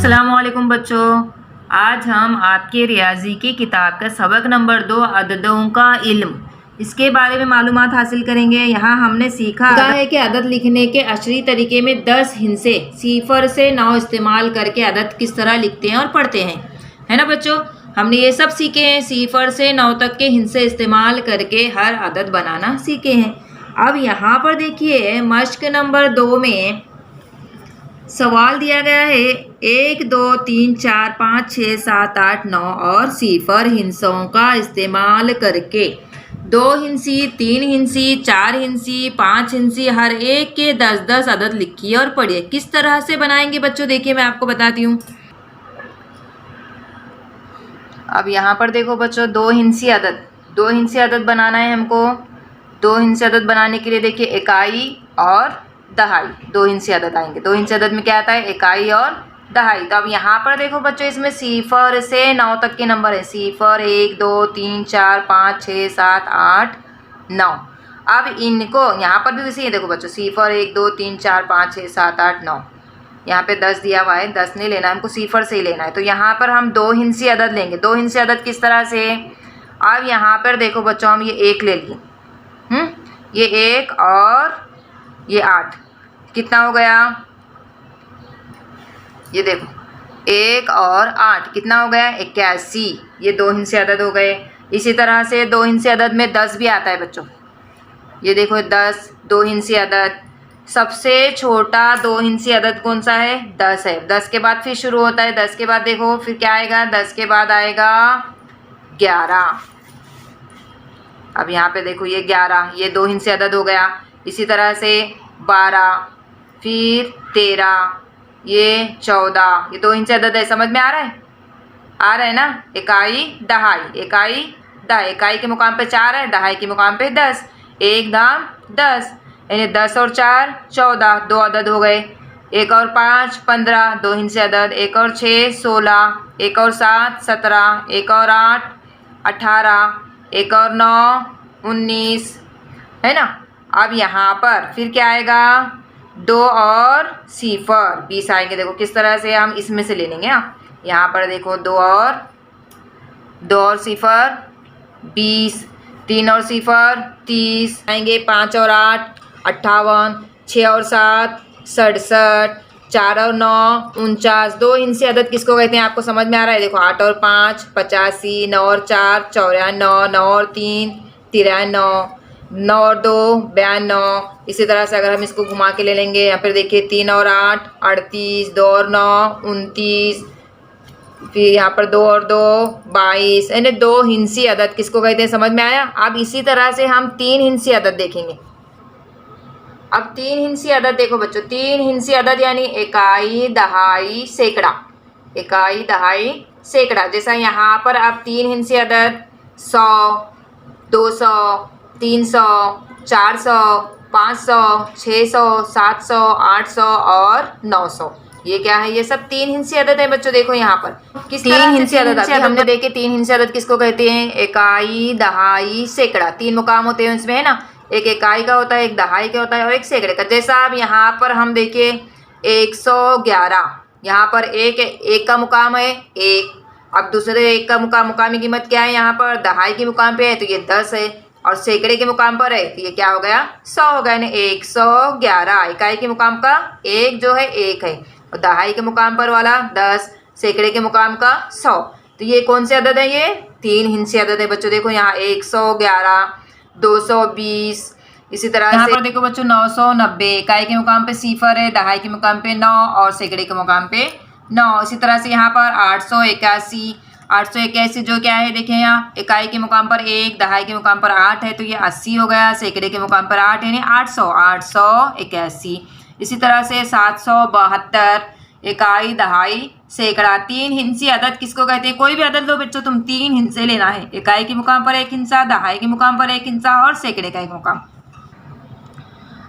अस्सलामुअलैकुम बच्चों, आज हम आपके रियाजी की किताब का सबक नंबर 2 अददों का इल्म इसके बारे में मालूमात हासिल करेंगे। यहाँ हमने सीखा है कि अदद लिखने के अशरी तरीके में 10 हिस्से 0 से 9 इस्तेमाल करके अदद किस तरह लिखते हैं और पढ़ते हैं, है ना बच्चों। हमने ये सब सीखे हैं, 0 से 9 तक के हिस्से इस्तेमाल करके हर अदद बनाना सीखे हैं। अब यहाँ पर देखिए मश्क नंबर 2 में सवाल दिया गया है 1, 2, 3, 4, 5, 6, 7, 8, 9 और 0 हिस्सों का इस्तेमाल करके 2 हिस्सी, 3 हिस्सी, 4 हिस्सी, 5 हिस्सी हर एक के 10-10 अदद लिखिए और पढ़िए। किस तरह से बनाएंगे बच्चों, देखिए मैं आपको बताती हूँ। अब यहाँ पर देखो बच्चों, 2 हिस्सी अदद बनाना है हमको। 2 हिस्सी अदद बनाने के लिए देखिए इकाई और दहाई, 2 हिस्सी अदद आएंगे। 2 हिस्सी अदद में क्या आता है, इकाई और दहाई। तो अब यहाँ पर देखो बच्चों, इसमें 0 से 9 तक के नंबर है। 0, 1, 2, 3, 4, 5, 6, 7, 8, 9। अब इनको यहाँ पर भी वैसे ही देखो बच्चों, 0, 1, 2, 3, 4, 5, 6, 7, 8, 9। यहाँ पे 10 दिया हुआ है, 10 नहीं लेना, हमको 0 से ही लेना है। तो यहाँ पर हम 2 हिस्सी अदद लेंगे। 2 हिस्सी अदद किस तरह से, अब यहाँ पर देखो बच्चों, हम ये 1 ले लिए, ये 1 और ये 8, कितना हो गया, ये देखो 1 और 8 कितना हो गया, 81। ये 2 हिस्से अदद हो गए। इसी तरह से 2 हिस्से अदद में 10 भी आता है बच्चों। ये देखो 10, 2 हिस्से अदद। सबसे छोटा 2 हिस्से अदद कौन सा है, 10 है। 10 के बाद फिर शुरू होता है। 10 के बाद देखो फिर क्या आएगा, 10 के बाद आएगा 11। अब यहाँ पे देखो ये 11, ये 2 हिस्से अदद हो गया। इसी तरह से 12, फिर 13, ये 14, ये 2 हिस्से अदद है। समझ में आ रहा है ना। इकाई दहाई, इकाई दहाई, इकाई के मुकाम पे 4 है, दहाई के मुकाम पे 10। 1 दाम 10, यानी 10 और 4 14, 2 अदद हो गए। 1 और 5 15, 2 हिस्से अदद। 1 और 6 16, 1 और 7 17, 1 और 8 18, 1 और 9 19, है ना। अब यहाँ पर फिर क्या आएगा, 2 और 0 20 आएंगे। देखो किस तरह से हम इसमें से ले लेंगे। यहाँ पर देखो 2 और 0 20, 3 और 0 30 आएंगे। 5 और 8 58, 6 और 7 67, 4 और 9 49। 2 हिस्से अदद किसको कहते हैं, आपको समझ में आ रहा है। देखो 8 और 5 85, 9 और 4 94, 9 और 3 93, 9 और 2 92। इसी तरह से अगर हम इसको घुमा के ले लेंगे, यहाँ पर देखिए 3 और 8 38, 2 और 9 29, फिर यहाँ पर 2 और 2 22, यानी 2 हिस्सी अदद किसको कहते हैं, समझ में आया। अब इसी तरह से हम 3 हिस्सी अदद देखेंगे। अब 3 हिस्सी अदद देखो बच्चों, 3 हिस्सी अदद यानी इकाई दहाई सैकड़ा, इकाई दहाई सैकड़ा। जैसा यहाँ पर अब 3 हिस्सी अदद 100 200 300 400 500 600 700 800 और 900। ये क्या है, ये सब 3 हिस्से अदद है बच्चों। देखो यहाँ पर किस 3 हिस्से अदद हमने देखे। 3 हिस्से अदद किसको कहते हैं, इकाई दहाई सैकड़ा। 3 मुकाम होते हैं इसमें, है ना। एक इकाई का होता है, एक दहाई का होता है और एक सैकड़े का। जैसा अब यहाँ पर हम देखिए 111, यहाँ पर एक का मुकाम है 1। अब दूसरे 1 का मुकामी कीमत क्या है, यहाँ पर दहाई के मुकाम पे है तो ये 10 है, और सैकड़े के मुकाम पर है तो ये क्या हो गया, 100 हो गया। यानी 111 इकाई के मुकाम का 1 जो है 1 है, और दहाई के मुकाम पर वाला 10, सैकड़े के मुकाम का 100। तो ये कौन से अदद है, ये 3 हिस्से अदद है बच्चों। देखो यहाँ 111 220। इसी तरह यहाँ पर देखो बच्चों 990 इकाई के मुकाम पे 0 है, दहाई के मुकाम पे 9 और सैकड़े के मुकाम पे 9। इसी तरह से यहाँ पर 881 जो क्या है, देखें यहाँ इकाई के मुकाम पर 1, दहाई के मुकाम पर 8 है तो ये 80 हो गया। सैकड़े के मुकाम पर 8 यानी 881। इसी तरह से 772 इकाई दहाई सैकड़ा। 3 हिस्से अदद किसको कहते हैं, कोई भी अदद लो बच्चों तुम, 3 हिस्से लेना है। इकाई के मुकाम पर 1 हिस्सा, दहाई के मुकाम पर 1 हिस्सा और सैकड़े का 1 मुकाम।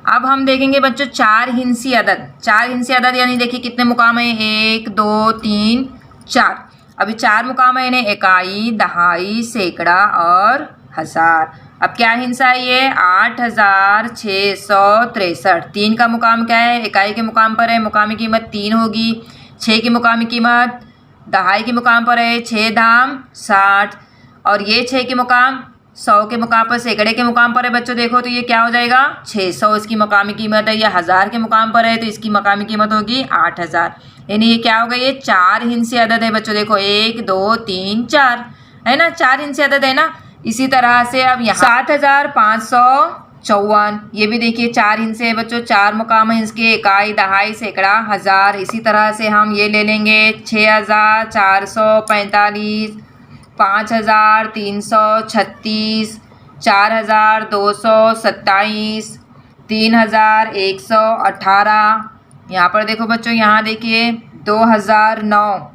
अब हम देखेंगे बच्चों 4 हिस्से अदद। 4 हिस्से अदद यानी देखिए कितने मुकाम है, 1 2 3 4। अभी 4 मुकाम है, इन्हें इकाई दहाई सैकड़ा और हजार। अब क्या हिस्सा है ये, 8663। 3 का मुकाम क्या है, इकाई के मुकाम पर है, मुकामी कीमत 3 होगी। 6 की मुकामी कीमत दहाई के मुकाम पर है 6 धाम 60, और ये 6 के मुकाम 100 के मुकाम पर सैकड़े के मुकाम पर है बच्चों। देखो तो ये क्या हो जाएगा 600 इसकी मुकामी कीमत है। ये 1000 के मुकाम पर है तो इसकी मुकामी कीमत होगी 8000। यानी ये क्या होगा, ये 4 हिंसी अदद है बच्चों। देखो 1 2 3 4 है ना, 4 हिंसी अदद है ना। इसी तरह से अब यहाँ 7554, ये भी देखिए 4 हिंसे है बच्चों। 4 मुकाम है इसके, इकाई दहाई सैकड़ा हज़ार। इसी तरह से हम ये ले लेंगे 6445, 5336, 4227, 3118। यहाँ पर देखो बच्चों, यहाँ देखिए 2009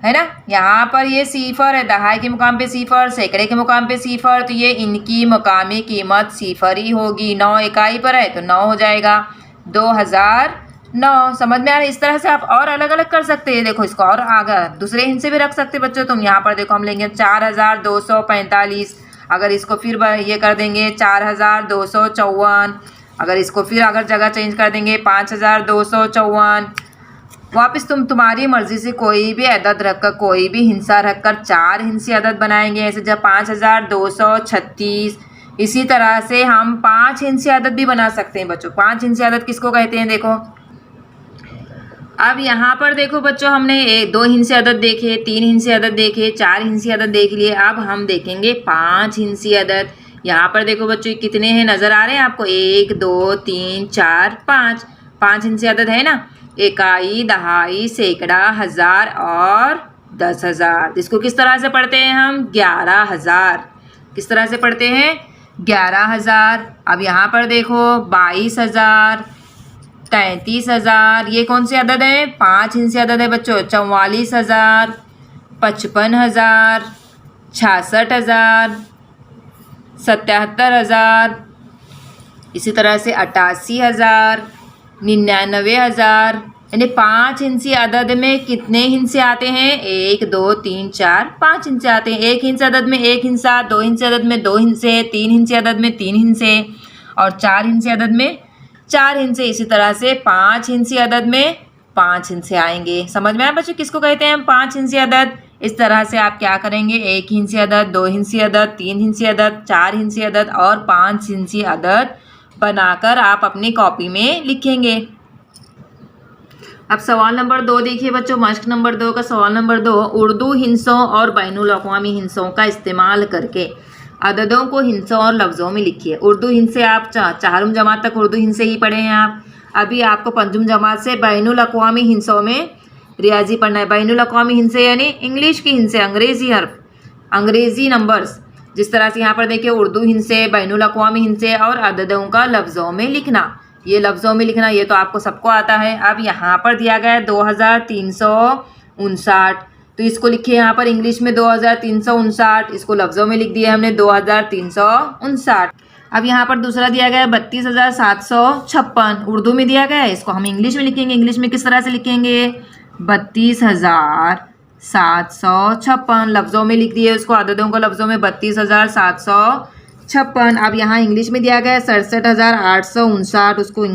है ना। यहाँ पर ये सिफर है, दहाई के मुकाम पे सिफर, सैकड़े के मुकाम पे सिफर, तो ये इनकी मुकामी कीमत सिफर ही होगी। 9 इकाई पर है तो 9 हो जाएगा 2009। समझ में आ रहा है। इस तरह से आप और अलग अलग कर सकते हैं। देखो इसको और आगे दूसरे हिस्से भी रख सकते हैं बच्चों तुम। यहाँ पर देखो हम लेंगे 4245, अगर इसको फिर ये कर देंगे 4254, अगर इसको फिर अगर जगह चेंज कर देंगे 5254। वापस तुम्हारी मर्जी से कोई भी अदद रखकर, कोई भी हिंसा रखकर 4 हिंसी अदद बनाएंगे। ऐसे जब 5236, इसी तरह से हम 5 हिंसी अदद भी बना सकते हैं बच्चों। 5 हिंसी अदद किसको कहते हैं देखो। अब यहाँ पर देखो बच्चों, हमने 2 हिंसी अदद देखे, 3 हिंसी अदद देखे, 4 हिंसी अदद देख लिए। अब हम देखेंगे 5 हिंसी अदद। यहाँ पर देखो बच्चों कितने हैं नज़र आ रहे हैं आपको, 1 2 3 4 5। 5 हिंसी अदद है ना, इकाई दहाई सैकड़ा हज़ार और 10,000। इसको किस तरह से पढ़ते हैं हम, 11,000। किस तरह से पढ़ते हैं, 11,000। अब यहाँ पर देखो 22,000, 33,000, ये कौन से अदद है, 5 हिंसे अदद है बच्चों। 44,000, 55,000, 66,000, 77,000, इसी तरह से 88,000, 99,000। यानी 5 हिंसी अदद में कितने हिंसे आते हैं, 1 2 3 4 5 हिंसे आते हैं। 1 हिंसे अदद में 1 हिंसा, 2 हिंसे अदद में 2 हिंसे, 3 हिंसे अदद में 3 हिंसे, और 4 हिंसे अदद में 4 हिंसे। इसी तरह से 5 हिंसी अदद में 5 हिंसे आएंगे। समझ में आया बच्चों किसको कहते हैं हम 5 हिंसी अदद। इस तरह से आप क्या करेंगे, 1 हिंसी अदद, 2 हिंसी अदद, 3 हिंसी अदद, 4 हिंसी अदद और 5 हिंसी अदद बनाकर आप अपनी कॉपी में लिखेंगे। अब सवाल नंबर 2 देखिए बच्चों, मश्क नंबर 2 का सवाल नंबर 2। उर्दू हिंसों और बैनुल अक़वामी हिंसों का इस्तेमाल करके अददों को हिंसों और लफ्ज़ों में लिखिए। उर्दू हिंसे आप चारुम जमात तक उर्दू हिंसे ही पढ़े हैं आप। अभी आपको पंजुम जमात से बैनुल अक़वामी हिंसों में रियाजी पढ़ना है। बैनुल अक़वामी हिंसे यानी इंग्लिश की हिंसे, अंग्रेज़ी हर्फ, अंग्रेज़ी नंबर्स। जिस तरह से यहाँ पर देखिए उर्दू हिंसे, बैनुल अक़वामी हिंसे और अददों का लफ्ज़ों में लिखना। ये लफ्ज़ों में लिखना ये तो आपको सबको आता है। अब यहाँ पर दिया गया है 2359, तो इसको लिखिए यहाँ पर इंग्लिश में 2359, इसको लफ्ज़ों में लिख दिया हमने 2359। अब यहाँ पर दूसरा दिया गया है 32,756, उर्दू में दिया गया है, इसको हम इंग्लिश में लिखेंगे। इंग्लिश में किस तरह से लिखेंगे, 32,756, लफ्ज़ों में लिख दिए उसको, अददों को लफ्ज़ों में 32,756। अब यहाँ इंग्लिश में दिया गया है 67,859, उसको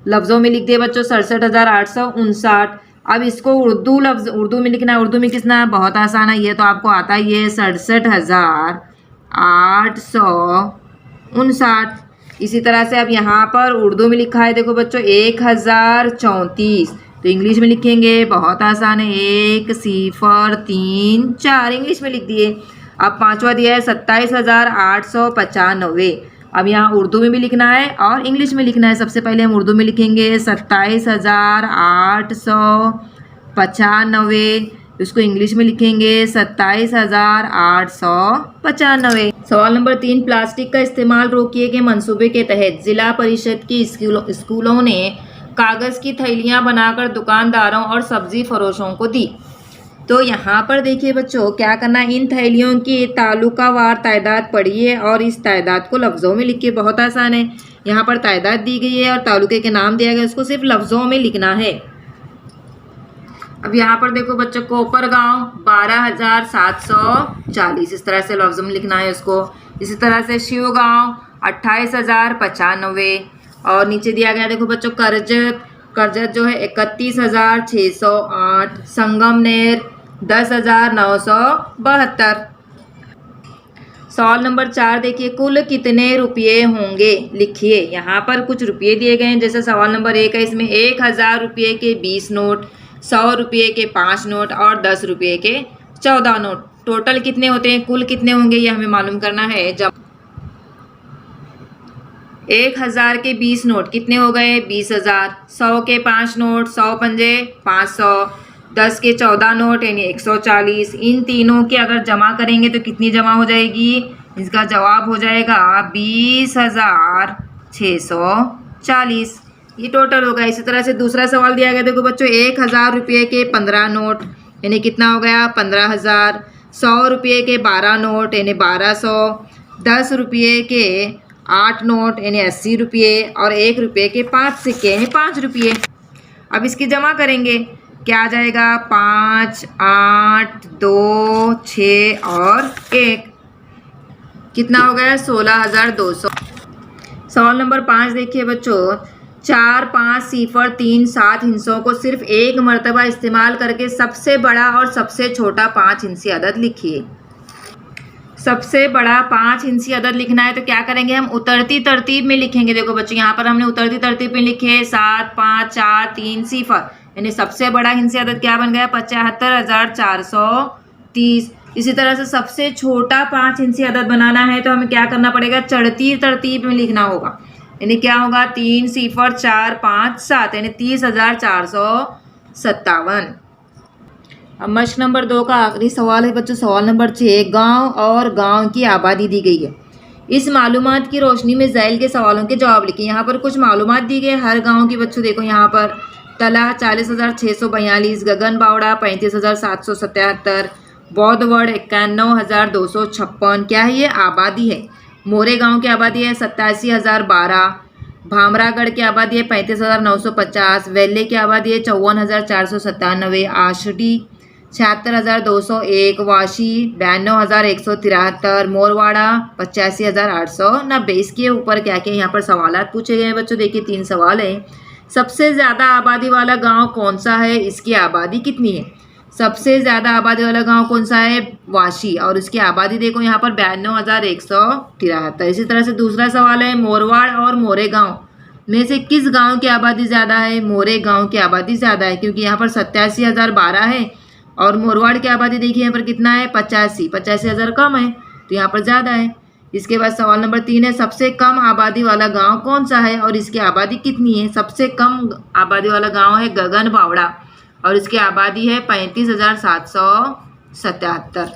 लफ्ज़ों में लिख दिए बच्चों 67,859। अब इसको उर्दू में लिखना है। उर्दू में कितना है, बहुत आसान है, ये तो आपको आता ही है, 67,859। इसी तरह से अब यहाँ पर उर्दू में लिखा है देखो बच्चों 1034, तो इंग्लिश में लिखेंगे, बहुत आसान है, 1034 इंग्लिश में लिख दिए। अब पांचवा दिया है 27,895, अब यहाँ उर्दू में भी लिखना है और इंग्लिश में लिखना है। सबसे पहले हम उर्दू में लिखेंगे 27,895, इसको इंग्लिश में लिखेंगे 27,895। सवाल नंबर 3, प्लास्टिक का इस्तेमाल रोकिए के मंसूबे के तहत जिला परिषद की स्कूलों ने कागज़ की थैलियाँ बनाकर दुकानदारों और सब्जी फरोशों को दी। तो यहाँ पर देखिए बच्चों क्या करना है, इन थैलियों की तालुकावार तादाद पढ़िए और इस तादाद को लफ्ज़ों में लिखिए। बहुत आसान है, यहाँ पर तादाद दी गई है और तालुके के नाम दिया गया, उसको सिर्फ लफ्ज़ों में लिखना है। अब यहाँ पर देखो बच्चों, कोपर गाँव 12,740, इस तरह से लफ्ज़ों में लिखना है उसको। इसी तरह से शिव गाँव 28,095, और नीचे दिया गया देखो बच्चों करजत करजत जो है 31,608, संगमनेर 10,972। सवाल नंबर 4 देखिए, कुल कितने रुपये होंगे लिखिए। यहाँ पर कुछ रुपये दिए गए हैं, जैसे सवाल नंबर 1 है, इसमें 1,000 रुपये के 20 नोट, 100 रुपये के 5 नोट और 10 रुपये के 14 नोट। टोटल कितने होते हैं, कुल कितने होंगे, ये हमें मालूम करना है। जब 1,000 के 20 नोट कितने हो गए, 20,000। 100 के 5 नोट, 100 पंजे 500। 10 के 14 नोट यानी 140। इन तीनों के अगर जमा करेंगे तो कितनी जमा हो जाएगी, इसका जवाब हो जाएगा 20,640। ये टोटल होगा। इसी तरह से दूसरा सवाल दिया गया, देखो बच्चों, 1,000 रुपये के 15 नोट यानी कितना हो गया, 15,000। 100 रुपये के 12 नोट यानी 1,200। 10 रुपये के 8 नोट यानी 80 रुपये और 1 रुपये के 5 सिक्के यानी 5 रुपये। अब इसकी जमा करेंगे, क्या आ जाएगा, 5, 8, 2, 6 और 1, कितना हो गया, 16,200। सवाल नंबर 5 देखिए बच्चों, 4, 5, 0, 3, 7 हिस्सों को सिर्फ एक मरतबा इस्तेमाल करके सबसे बड़ा और सबसे छोटा 5 हिस्सी अदद लिखिए। सबसे बड़ा 5 हिस्सी अदद लिखना है तो क्या करेंगे, हम उतरती तरतीब में लिखेंगे। देखो बच्चों, यहाँ पर हमने उतरती तरतीब में लिखे 7, 5, 4, 3, 0 यानी सबसे बड़ा हिस्सी अदद क्या बन गया, 75,430। इसी तरह से सबसे छोटा 5 हिस्सी अदद बनाना है तो हमें क्या करना पड़ेगा, चढ़ती तरतीब में लिखना होगा। यानी क्या होगा, 3, 0, 4, 5, 7 यानी 30,457। अब मश्क नंबर 2 का आखिरी सवाल है बच्चों, सवाल नंबर 6। गांव और गांव की आबादी दी गई है। इस मालूमात की रोशनी में ज़ैल के सवालों के जवाब लिखिए। यहाँ पर कुछ मालूमात दी गई हर गांव की बच्चों। देखो यहाँ पर तला 40,642, गगन बावड़ा 35,777, बौद्धवड़ 91,256। क्या है ये, आबादी है। मोरे गांव की आबादी है 87,012, भामरागढ़ की आबादी है 35,950, वेल्ले की आबादी है 54,497, आशडी 76,201, वाशी 92,173, मोरवाड़ा 85,890। इसके ऊपर क्या क्या यहाँ पर सवालात पूछे गए हैं बच्चों। देखिए 3 सवाल है। सबसे ज़्यादा आबादी वाला गांव कौन सा है, इसकी आबादी कितनी है। सबसे ज़्यादा आबादी वाला गांव कौन सा है, वाशी, और उसकी आबादी देखो यहाँ पर 92,173। इसी तरह से दूसरा सवाल है, मोरवाड़ और मोरे गांव में से किस गांव की आबादी ज़्यादा है। मोरे गांव की आबादी ज़्यादा है क्योंकि यहाँ पर 87,012 है और मोरवाड़ की आबादी देखिए यहाँ पर कितना है, 85,000 कम है तो यहाँ पर ज़्यादा है। इसके बाद सवाल नंबर 3 है, सबसे कम आबादी वाला गांव कौन सा है और इसकी आबादी कितनी है। सबसे कम आबादी वाला गांव है गगन बावड़ा और इसकी आबादी है 35,777।